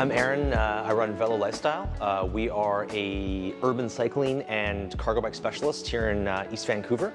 I'm Erin. I run Velolifestyle. We are a urban cycling and cargo bike specialist here in East Vancouver.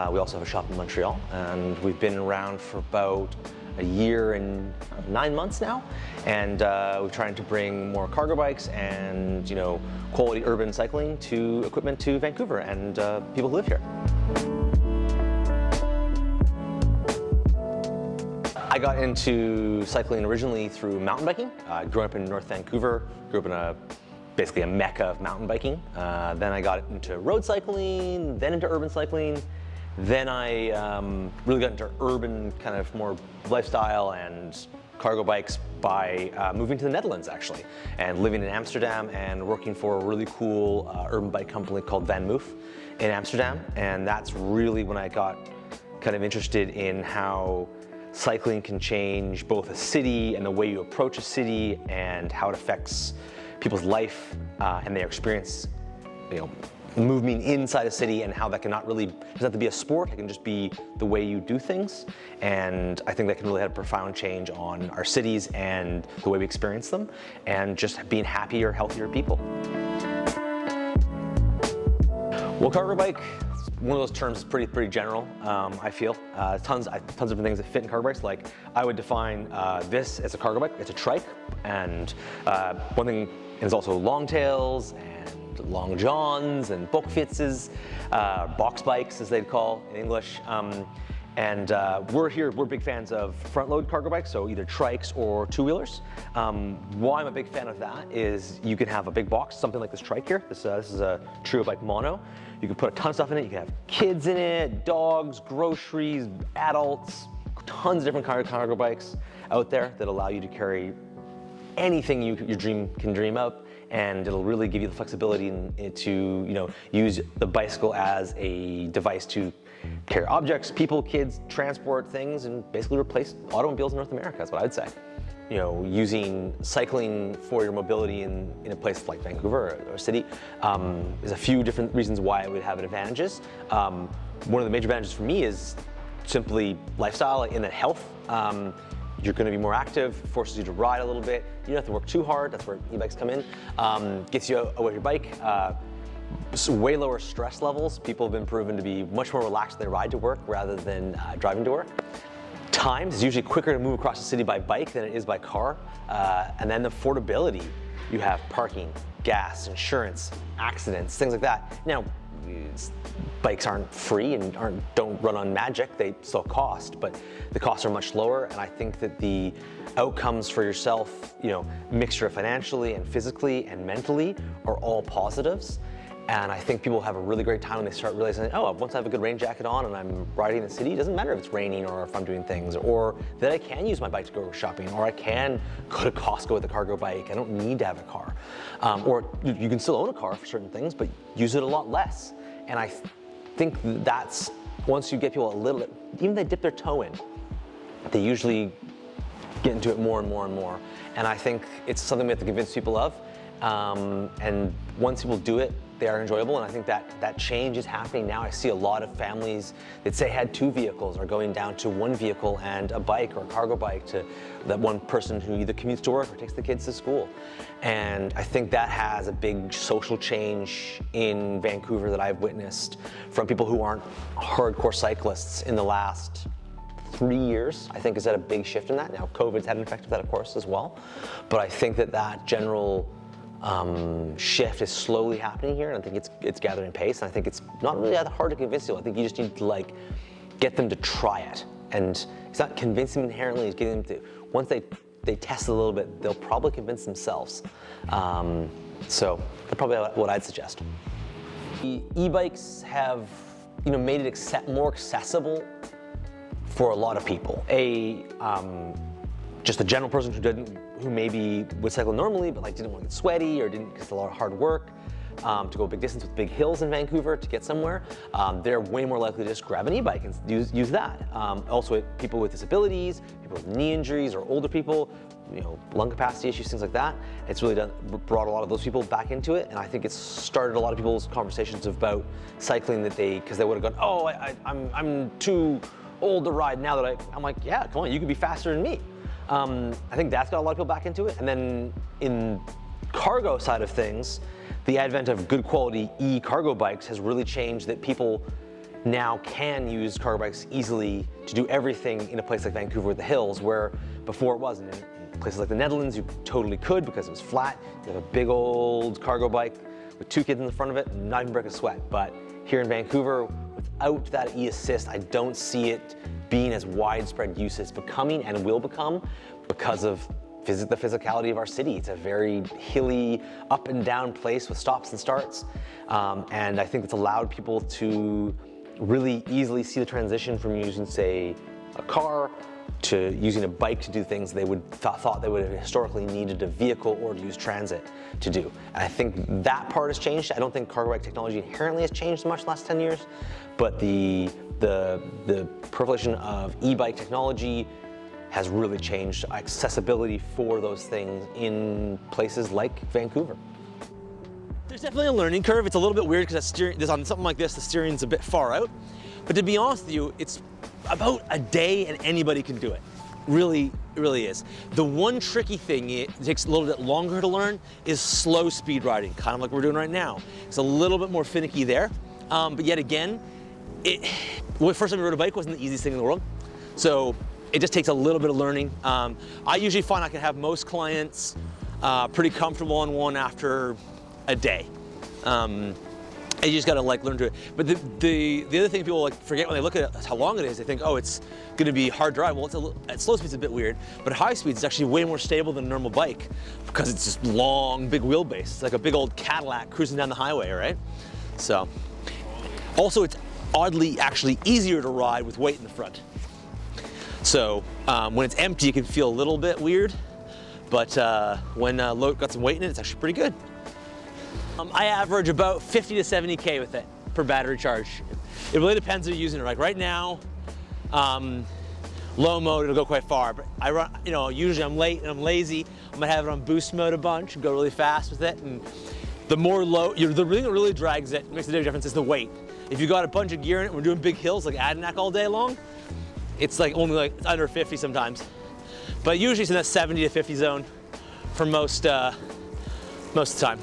We also have a shop in Montreal, and we've been around for about a year and 9 months now. And we're trying to bring more cargo bikes and quality urban cycling equipment to Vancouver and people who live here. I got into cycling originally through mountain biking. Growing up in North Vancouver, grew up in basically a mecca of mountain biking. Then I got into road cycling, then into urban cycling. Then I really got into urban kind of more lifestyle and cargo bikes by moving to the Netherlands actually, and living in Amsterdam and working for a really cool urban bike company called Van Moof in Amsterdam. And that's really when I got kind of interested in how cycling can change both a city and the way you approach a city and how it affects people's life and their experience, moving inside a city, and how that doesn't have to be a sport, it can just be the way you do things. And I think that can really have a profound change on our cities and the way we experience them, and just being happier, healthier people. Well, cargo bike, one of those terms is pretty general, I feel. Tons of different things that fit in cargo bikes. Like, I would define this as a cargo bike. It's a trike, and one thing is also long tails and long johns and box bikes as they'd call in English. We're big fans of front load cargo bikes, so either trikes or two-wheelers. Why I'm a big fan of that is you can have a big box, something like this trike here. This is a trio bike mono. You can put a ton of stuff in it. You can have kids in it, dogs, groceries, adults, tons of different cargo bikes out there that allow you to carry anything you can dream up, and it'll really give you the flexibility to use the bicycle as a device to carry objects, people, kids, transport things, and basically replace automobiles in North America. That's what I'd say. Using cycling for your mobility in a place like Vancouver or a city is a few different reasons why it would have advantages. One of the major advantages for me is simply lifestyle, in that health. You're going to be more active, forces you to ride a little bit. You don't have to work too hard. That's where e-bikes come in. Gets you away with your bike. Way lower stress levels. People have been proven to be much more relaxed when they ride to work rather than driving to work. Times is usually quicker to move across the city by bike than it is by car. And then the affordability. You have parking, gas, insurance, accidents, things like that. Now, bikes aren't free and don't run on magic. They still cost, but the costs are much lower. And I think that the outcomes for yourself, mixture financially and physically and mentally, are all positives. And I think people have a really great time when they start realizing, oh, once I have a good rain jacket on and I'm riding in the city, it doesn't matter if it's raining or if I'm doing things, or that I can use my bike to go shopping, or I can go to Costco with a cargo bike. I don't need to have a car. Or you can still own a car for certain things, but use it a lot less. And I think that's, once you get people even they dip their toe in, they usually get into it more and more and more. And I think it's something we have to convince people of. And once people do it, they are enjoyable, and I think that change is happening now. I see a lot of families that say had 2 vehicles are going down to 1 vehicle and a bike or a cargo bike, to that one person who either commutes to work or takes the kids to school. And I think that has a big social change in Vancouver that I've witnessed from people who aren't hardcore cyclists in the last 3 years. I think has had a big shift in that. Now, COVID's had an effect of that, of course, as well. But I think that general shift is slowly happening here, and I think it's gathering pace, and I think it's not really that hard to convince people. I think you just need to get them to try it, and it's not convincing them inherently, it's getting them to, once they test it a little bit, they'll probably convince themselves. So that's probably what I'd suggest. The e-bikes have made it more accessible for a lot of people. Just a general person who maybe would cycle normally, but didn't want to get sweaty, or because it's a lot of hard work to go a big distance with big hills in Vancouver to get somewhere, they're way more likely to just grab an e-bike and use that. Also, people with disabilities, people with knee injuries, or older people, lung capacity issues, things like that. It's really brought a lot of those people back into it, and I think it's started a lot of people's conversations about cycling because they would have gone, oh, I'm too old to ride now that I'm like, yeah, come on, you could be faster than me. I think that's got a lot of people back into it. And then in cargo side of things, the advent of good quality e-cargo bikes has really changed that people now can use cargo bikes easily to do everything in a place like Vancouver with the hills, where before it wasn't. In places like the Netherlands, you totally could because it was flat. You have a big old cargo bike with 2 kids in the front of it and not even break a sweat. But here in Vancouver, without that e-assist, I don't see it being as widespread use as it's becoming and will become because of the physicality of our city. It's a very hilly, up and down place with stops and starts. And I think it's allowed people to really easily see the transition from using, say, a car to using a bike to do things they would thought they would have historically needed a vehicle or to use transit to do. And I think that part has changed. I don't think cargo bike technology inherently has changed much in the last 10 years, but the proliferation of e-bike technology has really changed accessibility for those things in places like Vancouver. There's definitely a learning curve. It's a little bit weird because on something like this, the steering's a bit far out. But to be honest with you, it's about a day and anybody can do it. Really, it really is. The one tricky thing, it takes a little bit longer to learn, is slow speed riding, kind of like we're doing right now. It's a little bit more finicky there. But yet again, first time I rode a bike wasn't the easiest thing in the world. So it just takes a little bit of learning. I usually find I can have most clients pretty comfortable on one after a day. You just gotta learn to it. But the other thing people forget when they look at how long it is, they think, oh, it's gonna be hard to ride. Well, at slow speed it's a bit weird, but high speed it's actually way more stable than a normal bike because it's just long, big wheelbase. It's like a big old Cadillac cruising down the highway, right? So, also it's oddly actually easier to ride with weight in the front. So when it's empty, it can feel a little bit weird, but when load got some weight in it, it's actually pretty good. I average about 50 to 70K with it per battery charge. It really depends on using it. Like right now, low mode, it'll go quite far, but I run, usually I'm late and I'm lazy. I'm gonna have it on boost mode a bunch and go really fast with it. And the more low, the thing that really drags it, makes the big difference, is the weight. If you got a bunch of gear in it, we're doing big hills like Adirondack all day long, it's only it's under 50 sometimes. But usually it's in that 70 to 50 zone for most of the time.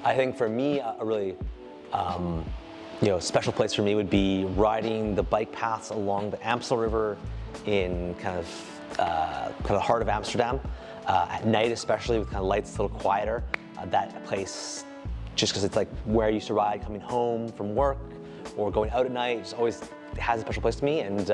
I think for me, a really special place for me would be riding the bike paths along the Amstel River in kind of the heart of Amsterdam. At night especially, with kind of lights a little quieter. That place, just because it's like where I used to ride coming home from work or going out at night, just always has a special place to me. And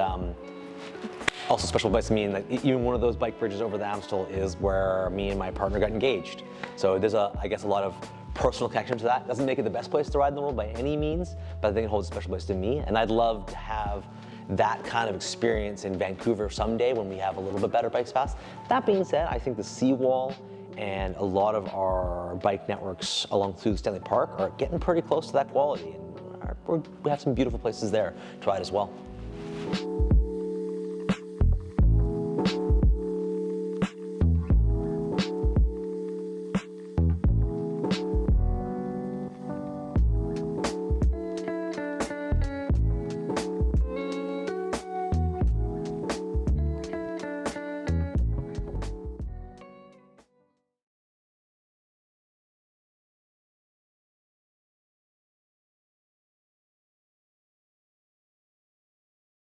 also a special place to me in that even one of those bike bridges over the Amstel is where me and my partner got engaged. So there's I guess a lot of personal connection to that. Doesn't make it the best place to ride in the world by any means, but I think it holds a special place to me. And I'd love to have that kind of experience in Vancouver someday when we have a little bit better bike paths. That being said, I think the seawall and a lot of our bike networks along through Stanley Park are getting pretty close to that quality, and we have some beautiful places there to ride as well.